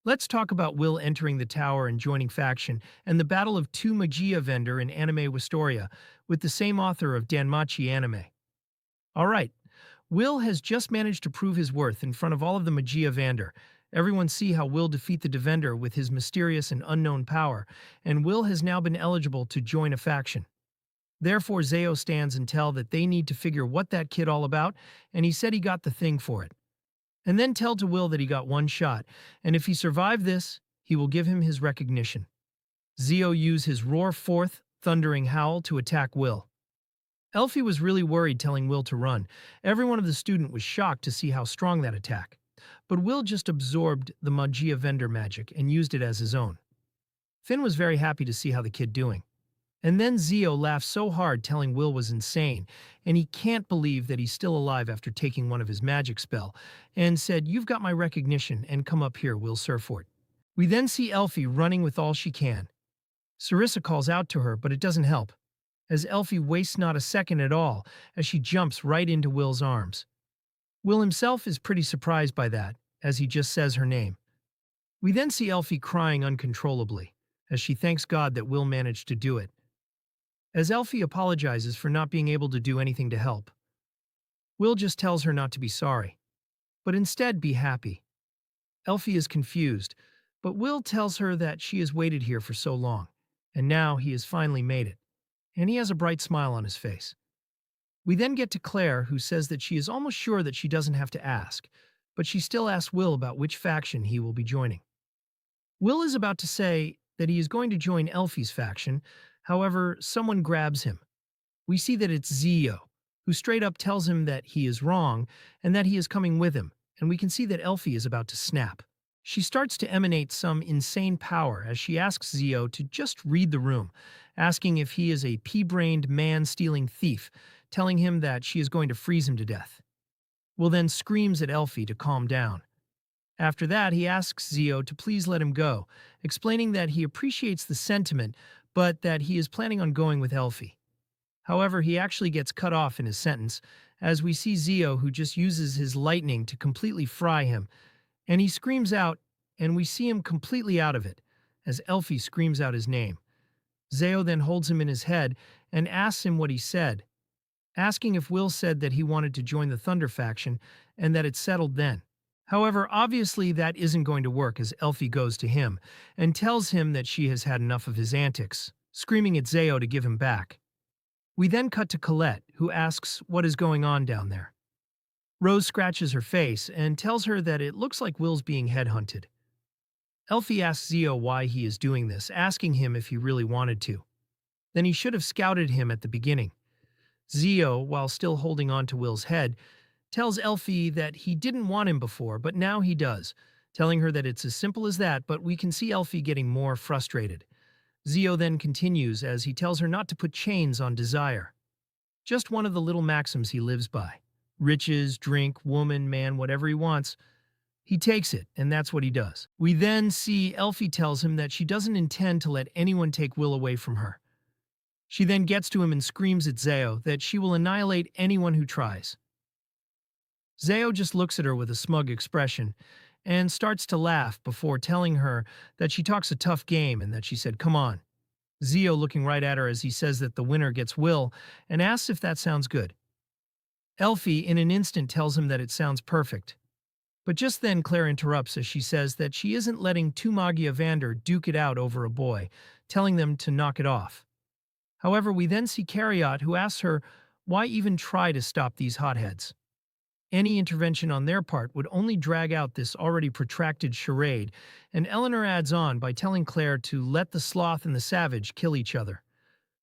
Let's talk about Will entering the tower and joining faction, and the battle of two Magia Vander in Anime Wistoria, with the same author of Danmachi anime. Alright, Will has just managed to prove his worth in front of all of the Magia Vander. Everyone see how Will defeat the Defender with his mysterious and unknown power, and Will has now been eligible to join a faction. Therefore, Zeo stands and tell that they need to figure what that kid all about, and he said he got the thing for it. And then tell to Will that he got one shot, and if he survived this, he will give him his recognition. Zeo used his roar forth, thundering howl to attack Will. Elfie was really worried telling Will to run. Every one of the student was shocked to see how strong that attack. But Will just absorbed the Magia Vander magic and used it as his own. Finn was very happy to see how the kid doing. And then Zeo laughed so hard telling Will was insane, and he can't believe that he's still alive after taking one of his magic spell, and said, "You've got my recognition, and come up here, Will Surfort." We then see Elfie running with all she can. Sarissa calls out to her, but it doesn't help, as Elfie wastes not a second at all as she jumps right into Will's arms. Will himself is pretty surprised by that, as he just says her name. We then see Elfie crying uncontrollably, as she thanks God that Will managed to do it. As Elfie apologizes for not being able to do anything to help, Will just tells her not to be sorry, but instead be happy. Elfie is confused, but Will tells her that she has waited here for so long, and now he has finally made it, and he has a bright smile on his face. We then get to Claire, who says that she is almost sure that she doesn't have to ask, but she still asks Will about which faction he will be joining. Will is about to say that he is going to join Elfie's faction. However, someone grabs him. We see that it's Zeo, who straight up tells him that he is wrong and that he is coming with him, and we can see that Elfie is about to snap. She starts to emanate some insane power as she asks Zeo to just read the room, asking if he is a pea-brained man-stealing thief, telling him that she is going to freeze him to death. Will then screams at Elfie to calm down. After that, he asks Zeo to please let him go, explaining that he appreciates the sentiment, but that he is planning on going with Elfie. However, he actually gets cut off in his sentence, as we see Zeo who just uses his lightning to completely fry him, and he screams out, and we see him completely out of it, as Elfie screams out his name. Zeo then holds him in his head and asks him what he said, asking if Will said that he wanted to join the Thunder faction and that it's settled then. However, obviously that isn't going to work as Elfie goes to him and tells him that she has had enough of his antics, screaming at Zeo to give him back. We then cut to Colette, who asks what is going on down there. Rose scratches her face and tells her that it looks like Will's being headhunted. Elfie asks Zeo why he is doing this, asking him if he really wanted to. Then he should have scouted him at the beginning. Zeo, while still holding on to Will's head, tells Elfie that he didn't want him before, but now he does, telling her that it's as simple as that, but we can see Elfie getting more frustrated. Zeo then continues as he tells her not to put chains on desire. Just one of the little maxims he lives by. Riches, drink, woman, man, whatever he wants. He takes it, and that's what he does. We then see Elfie tells him that she doesn't intend to let anyone take Will away from her. She then gets to him and screams at Zeo that she will annihilate anyone who tries. Zeo just looks at her with a smug expression and starts to laugh before telling her that she talks a tough game and that she said, "Come on." Zeo looking right at her as he says that the winner gets Will and asks if that sounds good. Elfie in an instant tells him that it sounds perfect. But just then Claire interrupts as she says that she isn't letting two Magia Vander duke it out over a boy, telling them to knock it off. However, we then see Carriot, who asks her why even try to stop these hotheads. Any intervention on their part would only drag out this already protracted charade, and Eleanor adds on by telling Claire to let the sloth and the savage kill each other.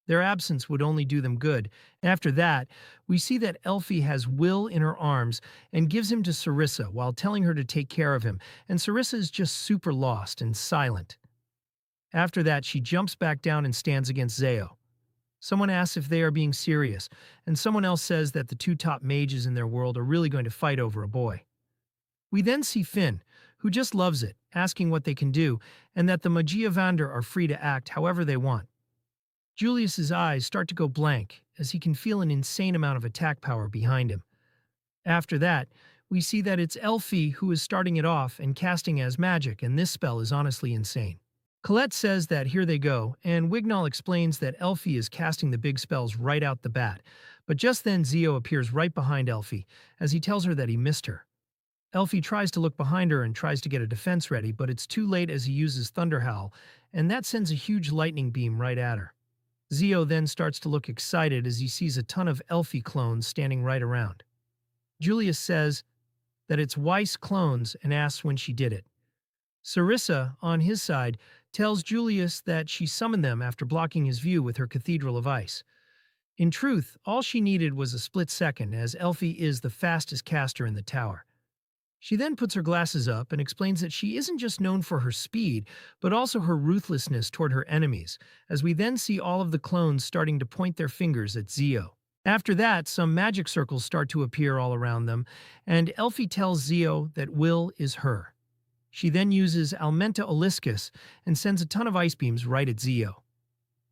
Their absence would only do them good. After that, we see that Elfie has Will in her arms and gives him to Sarissa while telling her to take care of him, and Sarissa is just super lost and silent. After that, she jumps back down and stands against Zeo. Someone asks if they are being serious, and someone else says that the two top mages in their world are really going to fight over a boy. We then see Finn, who just loves it, asking what they can do, and that the Magia Vander are free to act however they want. Julius's eyes start to go blank, as he can feel an insane amount of attack power behind him. After that, we see that it's Elfie who is starting it off and casting as magic, and this spell is honestly insane. Colette says that here they go, and Wignall explains that Elfie is casting the big spells right out the bat. But just then Zeo appears right behind Elfie, as he tells her that he missed her. Elfie tries to look behind her and tries to get a defense ready, but it's too late as he uses Thunder Howl, and that sends a huge lightning beam right at her. Zeo then starts to look excited as he sees a ton of Elfie clones standing right around. Julius says that it's Weiss clones and asks when she did it. Sarissa, on his side, tells Julius that she summoned them after blocking his view with her Cathedral of Ice. In truth, all she needed was a split second, as Elfie is the fastest caster in the tower. She then puts her glasses up and explains that she isn't just known for her speed, but also her ruthlessness toward her enemies, as we then see all of the clones starting to point their fingers at Zeo. After that, some magic circles start to appear all around them, and Elfie tells Zeo that Will is her. She then uses Almenta Oliscus and sends a ton of ice beams right at Zeo.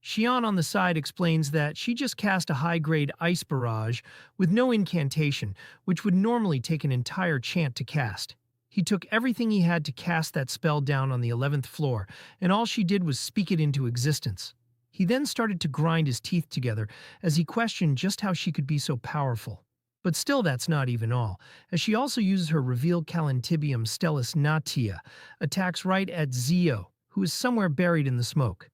Xion on the side explains that she just cast a high-grade ice barrage with no incantation, which would normally take an entire chant to cast. He took everything he had to cast that spell down on the 11th floor, and all she did was speak it into existence. He then started to grind his teeth together as he questioned just how she could be so powerful. But still, that's not even all, as she also uses her revealed Calantibium Stellus Natia, attacks right at Zeo, who is somewhere buried in the smoke.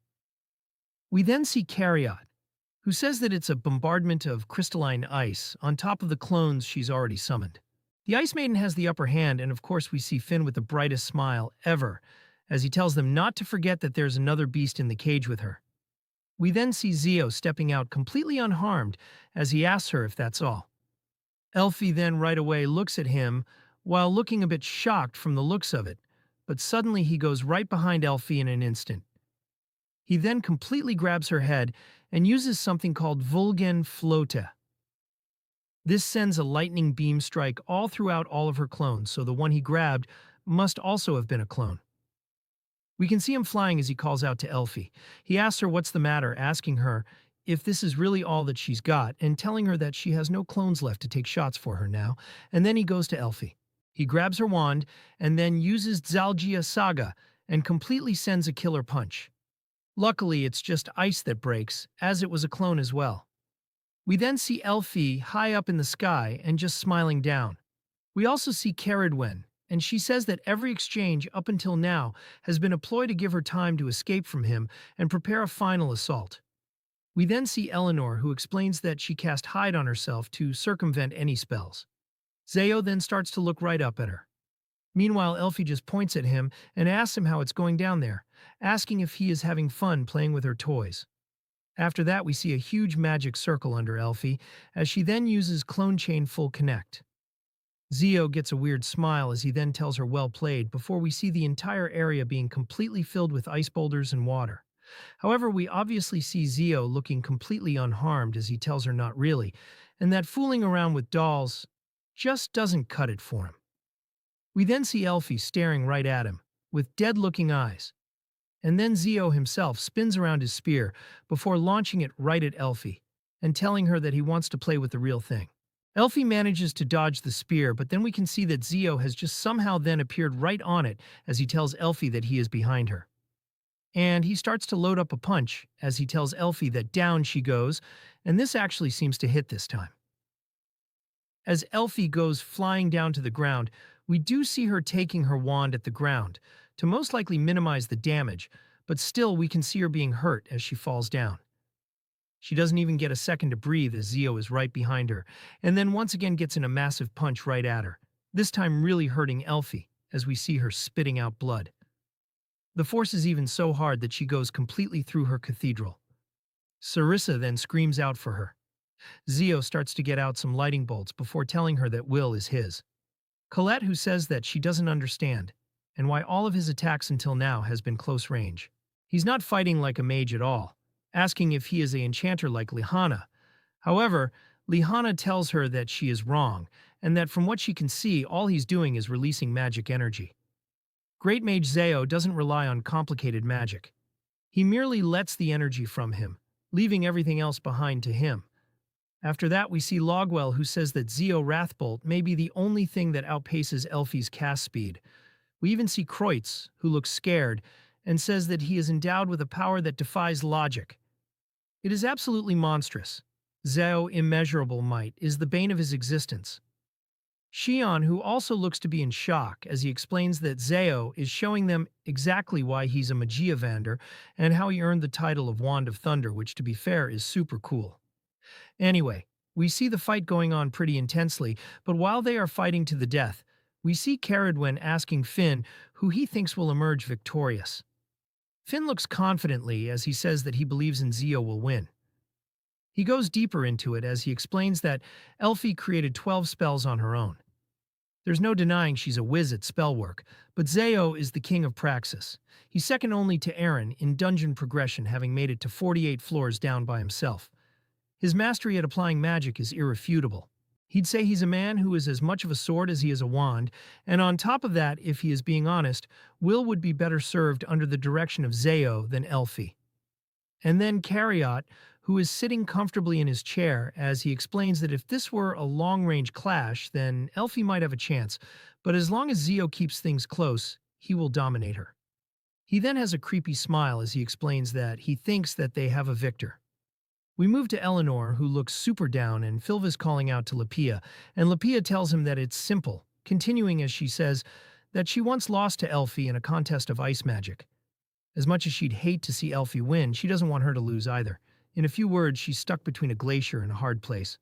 We then see Cariot, who says that it's a bombardment of crystalline ice on top of the clones she's already summoned. The Ice Maiden has the upper hand, and of course we see Finn with the brightest smile ever, as he tells them not to forget that there's another beast in the cage with her. We then see Zeo stepping out completely unharmed as he asks her if that's all. Elfie then right away looks at him, while looking a bit shocked from the looks of it, but suddenly he goes right behind Elfie in an instant. He then completely grabs her head and uses something called Vulgen Flota. This sends a lightning beam strike all throughout all of her clones, so the one he grabbed must also have been a clone. We can see him flying as he calls out to Elfie. He asks her what's the matter, asking her if this is really all that she's got, and telling her that she has no clones left to take shots for her now, and then he goes to Elfie. He grabs her wand and then uses Zalgia Saga and completely sends a killer punch. Luckily, it's just ice that breaks, as it was a clone as well. We then see Elfie high up in the sky and just smiling down. We also see Caradwen, and she says that every exchange up until now has been a ploy to give her time to escape from him and prepare a final assault. We then see Eleanor, who explains that she cast Hide on herself to circumvent any spells. Zeo then starts to look right up at her. Meanwhile, Elfie just points at him and asks him how it's going down there, asking if he is having fun playing with her toys. After that, we see a huge magic circle under Elfie, as she then uses Clone Chain Full Connect. Zeo gets a weird smile as he then tells her well played before we see the entire area being completely filled with ice boulders and water. However, we obviously see Zeo looking completely unharmed as he tells her not really, and that fooling around with dolls just doesn't cut it for him. We then see Elfie staring right at him, with dead-looking eyes. And then Zeo himself spins around his spear before launching it right at Elfie, and telling her that he wants to play with the real thing. Elfie manages to dodge the spear, but then we can see that Zeo has just somehow then appeared right on it as he tells Elfie that he is behind her. And he starts to load up a punch as he tells Elfie that down she goes, and this actually seems to hit this time. As Elfie goes flying down to the ground, we do see her taking her wand at the ground, to most likely minimize the damage, but still we can see her being hurt as she falls down. She doesn't even get a second to breathe as Zeo is right behind her, and then once again gets in a massive punch right at her, this time really hurting Elfie, as we see her spitting out blood. The force is even so hard that she goes completely through her cathedral. Sarissa then screams out for her. Zeo starts to get out some lightning bolts before telling her that Will is his. Colette, who says that she doesn't understand, and why all of his attacks until now has been close range. He's not fighting like a mage at all, asking if he is an enchanter like Lihana. However, Lihana tells her that she is wrong, and that from what she can see, all he's doing is releasing magic energy. Great Mage Zeo doesn't rely on complicated magic. He merely lets the energy from him, leaving everything else behind to him. After that, we see Logwell, who says that Zeo Wrathbolt may be the only thing that outpaces Elfie's cast speed. We even see Kreutz, who looks scared, and says that he is endowed with a power that defies logic. It is absolutely monstrous. Zeo Immeasurable Might is the bane of his existence. Xion, who also looks to be in shock as he explains that Zeo is showing them exactly why he's a Magia Vander and how he earned the title of Wand of Thunder, which, to be fair, is super cool. Anyway, we see the fight going on pretty intensely, but while they are fighting to the death, we see Caradwen asking Finn who he thinks will emerge victorious. Finn looks confidently as he says that he believes in Zeo will win. He goes deeper into it as he explains that Elfie created 12 spells on her own. There's no denying she's a whiz at spell work, but Zeo is the king of praxis. He's second only to Aaron in dungeon progression, having made it to 48 floors down by himself. His mastery at applying magic is irrefutable. He'd say he's a man who is as much of a sword as he is a wand, and on top of that, if he is being honest, Will would be better served under the direction of Zeo than Elfie. And then Cariot, who is sitting comfortably in his chair as he explains that if this were a long-range clash, then Elfie might have a chance, but as long as Zeo keeps things close, he will dominate her. He then has a creepy smile as he explains that he thinks that they have a victor. We move to Eleanor, who looks super down, and Philva's calling out to Lapia, and Lapia tells him that it's simple, continuing as she says that she once lost to Elfie in a contest of ice magic. As much as she'd hate to see Elfie win, she doesn't want her to lose either. In a few words, she's stuck between a glacier and a hard place.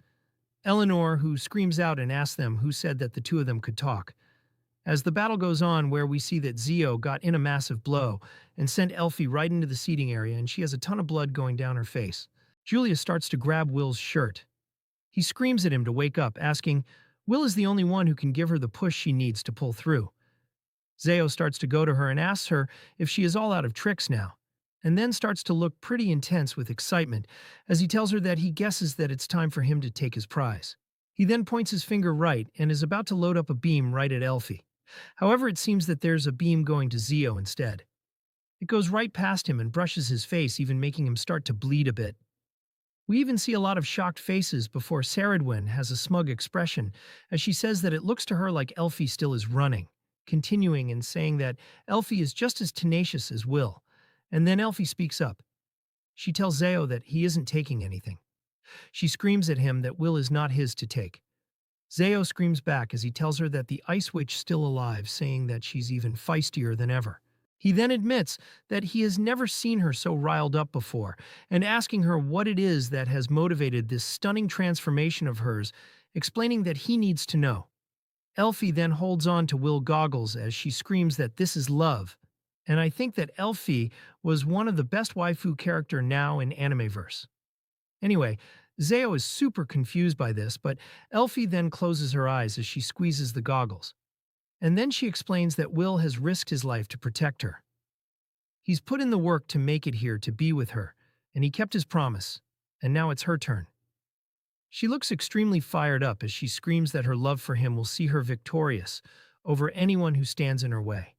Eleanor, who screams out and asks them who said that the two of them could talk. As the battle goes on, where we see that Zeo got in a massive blow and sent Elfie right into the seating area, and she has a ton of blood going down her face. Julia starts to grab Will's shirt. He screams at him to wake up, asking, Will is the only one who can give her the push she needs to pull through. Zeo starts to go to her and asks her if she is all out of tricks now, and then starts to look pretty intense with excitement as he tells her that he guesses that it's time for him to take his prize. He then points his finger right and is about to load up a beam right at Elfie. However, it seems that there's a beam going to Zeo instead. It goes right past him and brushes his face, even making him start to bleed a bit. We even see a lot of shocked faces before Caradwen has a smug expression as she says that it looks to her like Elfie still is running, continuing and saying that Elfie is just as tenacious as Will. And then Elfie speaks up. She tells Zeo that he isn't taking anything. She screams at him that Will is not his to take. Zeo screams back as he tells her that the Ice Witch is still alive, saying that she's even feistier than ever. He then admits that he has never seen her so riled up before, and asking her what it is that has motivated this stunning transformation of hers, explaining that he needs to know. Elfie then holds on to Will Goggles as she screams that this is love, and I think that Elfie was one of the best waifu character now in Animeverse. Anyway, Zeo is super confused by this, but Elfie then closes her eyes as she squeezes the goggles. And then she explains that Will has risked his life to protect her. He's put in the work to make it here to be with her, and he kept his promise, and now it's her turn. She looks extremely fired up as she screams that her love for him will see her victorious over anyone who stands in her way.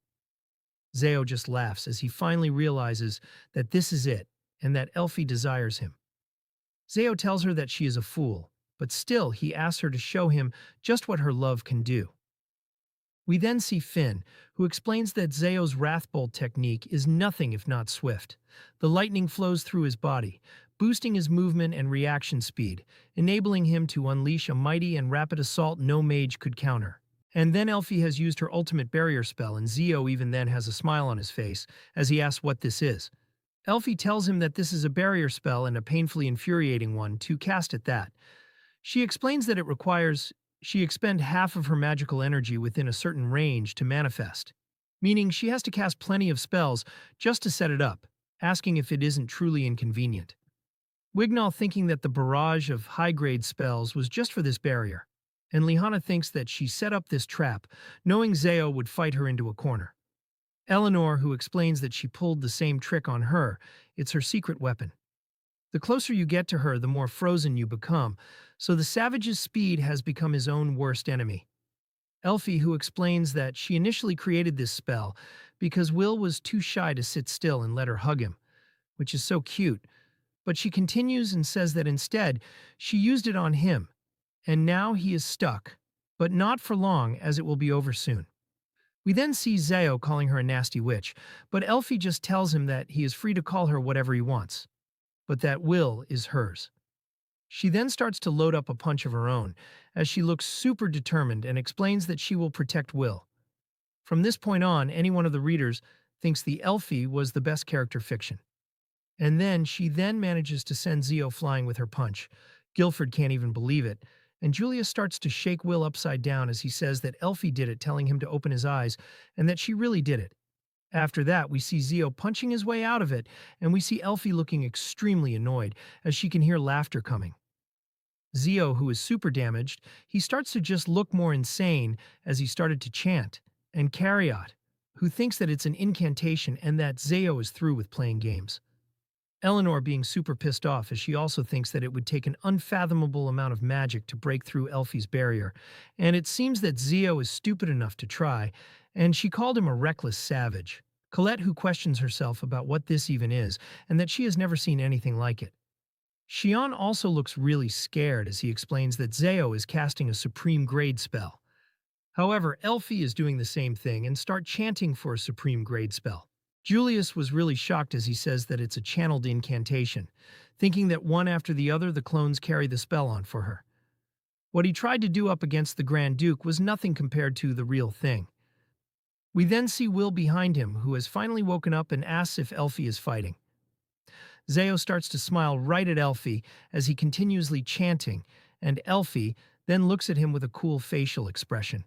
Zeo just laughs as he finally realizes that this is it, and that Elfie desires him. Zeo tells her that she is a fool, but still he asks her to show him just what her love can do. We then see Finn, who explains that Zeo's Wrathbolt technique is nothing if not swift. The lightning flows through his body, boosting his movement and reaction speed, enabling him to unleash a mighty and rapid assault no mage could counter. And then Elfie has used her ultimate barrier spell, and Zeo even then has a smile on his face as he asks what this is. Elfie tells him that this is a barrier spell and a painfully infuriating one to cast at that. She explains that it requires she expend half of her magical energy within a certain range to manifest, meaning she has to cast plenty of spells just to set it up, asking if it isn't truly inconvenient. Wignall thinking that the barrage of high-grade spells was just for this barrier, and Lihana thinks that she set up this trap, knowing Zeo would fight her into a corner. Eleanor, who explains that she pulled the same trick on her, it's her secret weapon. The closer you get to her, the more frozen you become, so the savage's speed has become his own worst enemy. Elfie, who explains that she initially created this spell because Will was too shy to sit still and let her hug him, which is so cute, But she continues and says that instead, she used it on him, and now he is stuck, but not for long as it will be over soon. We then see Zeo calling her a nasty witch, but Elfie just tells him that he is free to call her whatever he wants, but that Will is hers. She then starts to load up a punch of her own, as she looks super determined and explains that she will protect Will. From this point on, any one of the readers thinks the Elfie was the best character fiction. And then she then manages to send Zeo flying with her punch. Guilford can't even believe it, and Julia starts to shake Will upside down as he says that Elfie did it, telling him to open his eyes, and that she really did it. After that, we see Zeo punching his way out of it, and we see Elfie looking extremely annoyed, as she can hear laughter coming. Zeo, who is super damaged, he starts to just look more insane as he started to chant, and Cariot, who thinks that it's an incantation and that Zeo is through with playing games. Eleanor being super pissed off as she also thinks that it would take an unfathomable amount of magic to break through Elfie's barrier, and it seems that Zeo is stupid enough to try, and she called him a reckless savage. Colette, who questions herself about what this even is, and that she has never seen anything like it. Xion also looks really scared as he explains that Zeo is casting a supreme grade spell. However, Elfie is doing the same thing and start chanting for a supreme grade spell. Julius was really shocked as he says that it's a channeled incantation, thinking that one after the other the clones carry the spell on for her. What he tried to do up against the Grand Duke was nothing compared to the real thing. We then see Will behind him, who has finally woken up and asks if Elfie is fighting. Zeo starts to smile right at Elfie as he continuously chanting, and Elfie then looks at him with a cool facial expression.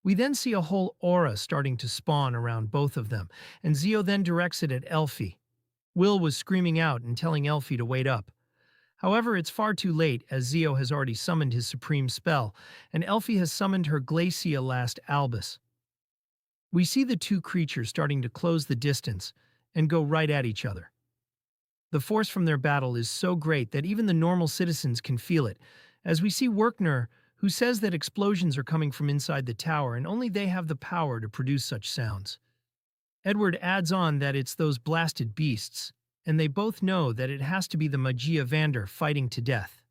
We then see a whole aura starting to spawn around both of them, and Zeo then directs it at Elfie. Will was screaming out and telling Elfie to wait up. However, it's far too late as Zeo has already summoned his supreme spell, and Elfie has summoned her Glacia Last Albus. We see the two creatures starting to close the distance and go right at each other. The force from their battle is so great that even the normal citizens can feel it, as we see Werkner, who says that explosions are coming from inside the tower and only they have the power to produce such sounds. Edward adds on that it's those blasted beasts, and they both know that it has to be the Magia Vander fighting to death.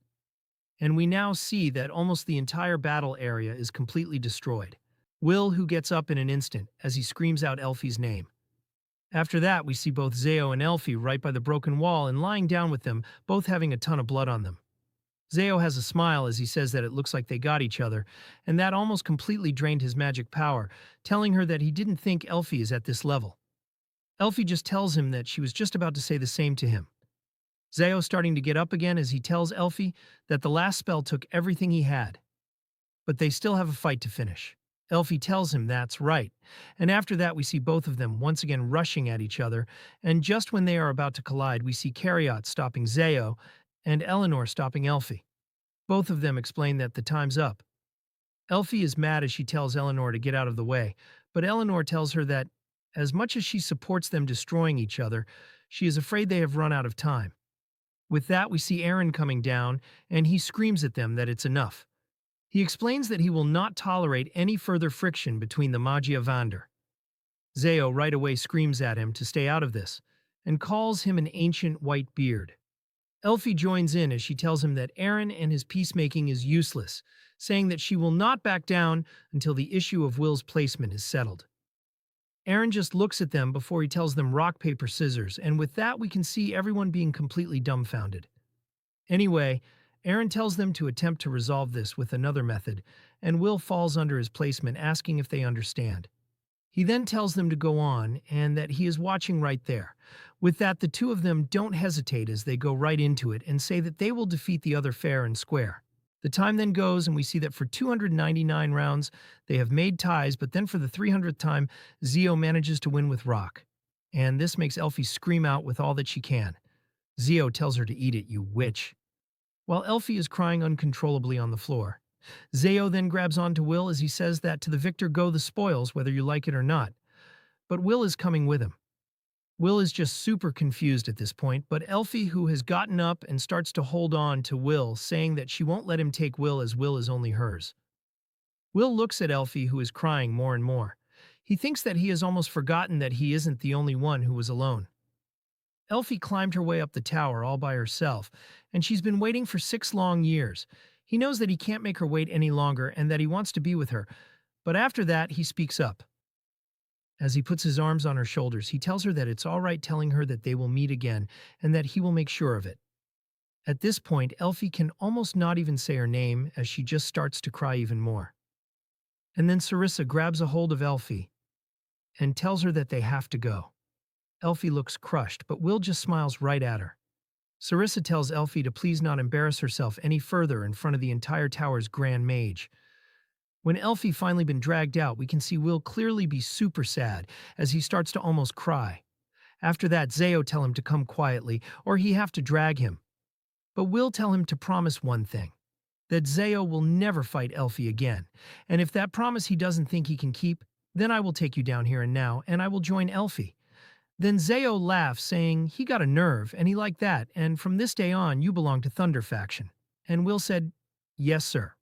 And we now see that almost the entire battle area is completely destroyed. Will, who gets up in an instant as he screams out Elfie's name. After that, we see both Zeo and Elfie right by the broken wall and lying down with them, both having a ton of blood on them. Zeo has a smile as he says that it looks like they got each other, and that almost completely drained his magic power, telling her that he didn't think Elfie is at this level. Elfie just tells him that she was just about to say the same to him. Zeo starting to get up again as he tells Elfie that the last spell took everything he had. But they still have a fight to finish. Elfie tells him that's right, and after that we see both of them once again rushing at each other, and just when they are about to collide we see Cariot stopping Zeo and Eleanor stopping Elfie. Both of them explain that the time's up. Elfie is mad as she tells Eleanor to get out of the way, but Eleanor tells her that, as much as she supports them destroying each other, she is afraid they have run out of time. With that, we see Aaron coming down, and he screams at them that it's enough. He explains that he will not tolerate any further friction between the Magia Vander. Zeo right away screams at him to stay out of this, and calls him an ancient white beard. Elfie joins in as she tells him that Aaron and his peacemaking is useless, saying that she will not back down until the issue of Will's placement is settled. Aaron just looks at them before he tells them rock, paper, scissors, and with that we can see everyone being completely dumbfounded. Anyway, Aaron tells them to attempt to resolve this with another method, and Will falls under his placement asking if they understand. He then tells them to go on and that he is watching right there. With that, the two of them don't hesitate as they go right into it and say that they will defeat the other fair and square. The time then goes and we see that for 299 rounds they have made ties, but then for the 300th time Zeo manages to win with rock. And this makes Elfie scream out with all that she can. Zeo tells her to eat it, you witch. While Elfie is crying uncontrollably on the floor. Zeo then grabs onto Will as he says that to the victor go the spoils, whether you like it or not. But Will is coming with him. Will is just super confused at this point, but Elfie, who has gotten up and starts to hold on to Will, saying that she won't let him take Will as Will is only hers. Will looks at Elfie, who is crying more and more. He thinks that he has almost forgotten that he isn't the only one who was alone. Elfie climbed her way up the tower all by herself, and she's been waiting for 6 long years. He knows that he can't make her wait any longer and that he wants to be with her, but after that, he speaks up. As he puts his arms on her shoulders, he tells her that it's all right, telling her that they will meet again and that he will make sure of it. At this point, Elfie can almost not even say her name as she just starts to cry even more. And then Sarissa grabs a hold of Elfie and tells her that they have to go. Elfie looks crushed, but Will just smiles right at her. Sarissa tells Elfie to please not embarrass herself any further in front of the entire tower's Grand Mage. When Elfie finally been dragged out, we can see Will clearly be super sad as he starts to almost cry. After that, Zeo tell him to come quietly or he have to drag him. But Will tell him to promise one thing, that Zeo will never fight Elfie again, and if that promise he doesn't think he can keep, then I will take you down here and now, and I will join Elfie. Then Zeo laughs, saying he got a nerve, and he liked that, and from this day on you belong to Thunder faction. And Will said, yes sir.